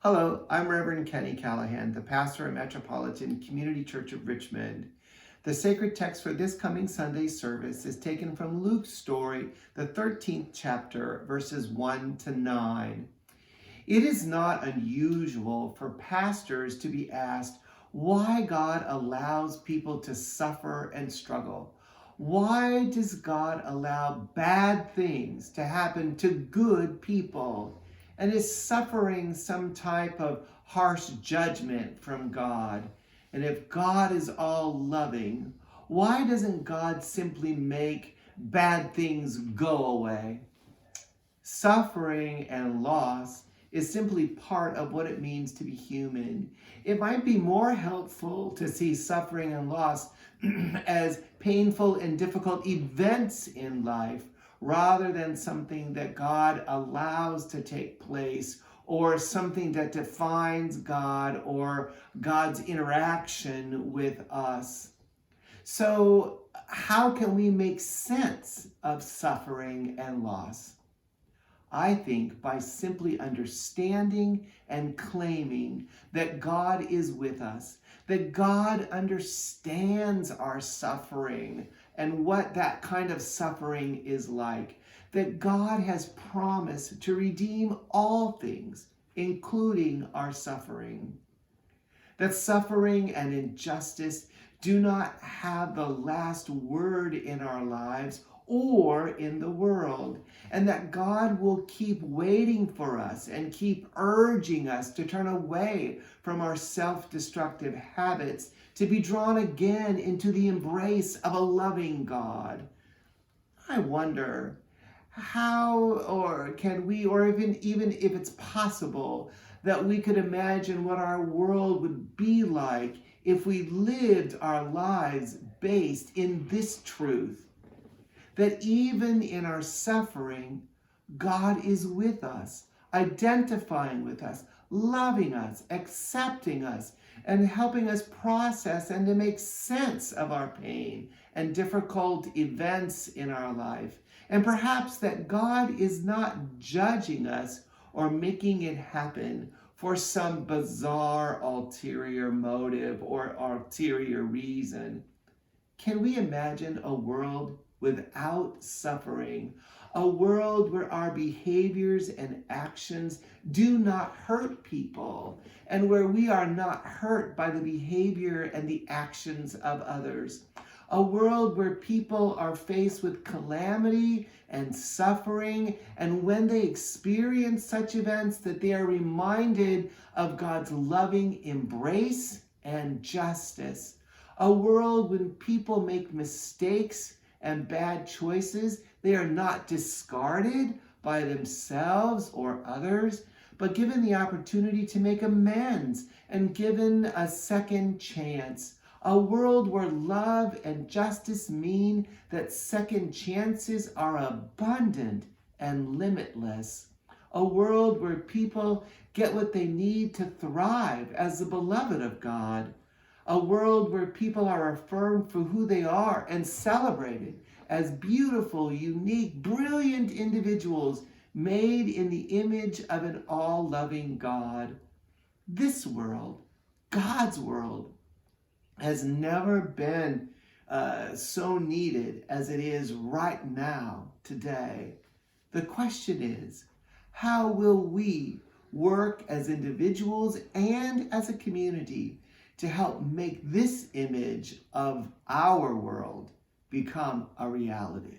Hello, I'm Reverend Kenny Callahan, the pastor at Metropolitan Community Church of Richmond. The sacred text for this coming Sunday's service is taken from Luke's story, the 13th chapter, verses 1 to 9. It is not unusual for pastors to be asked why God allows people to suffer and struggle. Why does God allow bad things to happen to good people? And is suffering some type of harsh judgment from God? And if God is all loving, why doesn't God simply make bad things go away? Suffering and loss is simply part of what it means to be human. It might be more helpful to see suffering and loss as painful and difficult events in life rather than something that God allows to take place or something that defines God or God's interaction with us. So, how can we make sense of suffering and loss? I think by simply understanding and claiming that God is with us, that God understands our suffering and what that kind of suffering is like, that God has promised to redeem all things, including our suffering, that suffering and injustice do not have the last word in our lives or in the world, and that God will keep waiting for us and keep urging us to turn away from our self-destructive habits to be drawn again into the embrace of a loving God. I wonder how, or can we, or even if it's possible, that we could imagine what our world would be like if we lived our lives based in this truth, that even in our suffering, God is with us, identifying with us, loving us, accepting us, and helping us process and to make sense of our pain and difficult events in our life. And perhaps that God is not judging us or making it happen for some bizarre ulterior motive or ulterior reason. Can we imagine a world without suffering? A world where our behaviors and actions do not hurt people, and where we are not hurt by the behavior and the actions of others. A world where people are faced with calamity and suffering, and when they experience such events, that they are reminded of God's loving embrace and justice. A world when people make mistakes and bad choices, they are not discarded by themselves or others, but given the opportunity to make amends and given a second chance. A world where love and justice mean that second chances are abundant and limitless. A world where people get what they need to thrive as the beloved of God. A world where people are affirmed for who they are and celebrated as beautiful, unique, brilliant individuals made in the image of an all-loving God. This world, God's world, has never been so needed as it is right now, today. The question is, how will we work as individuals and as a community to help make this image of our world become a reality?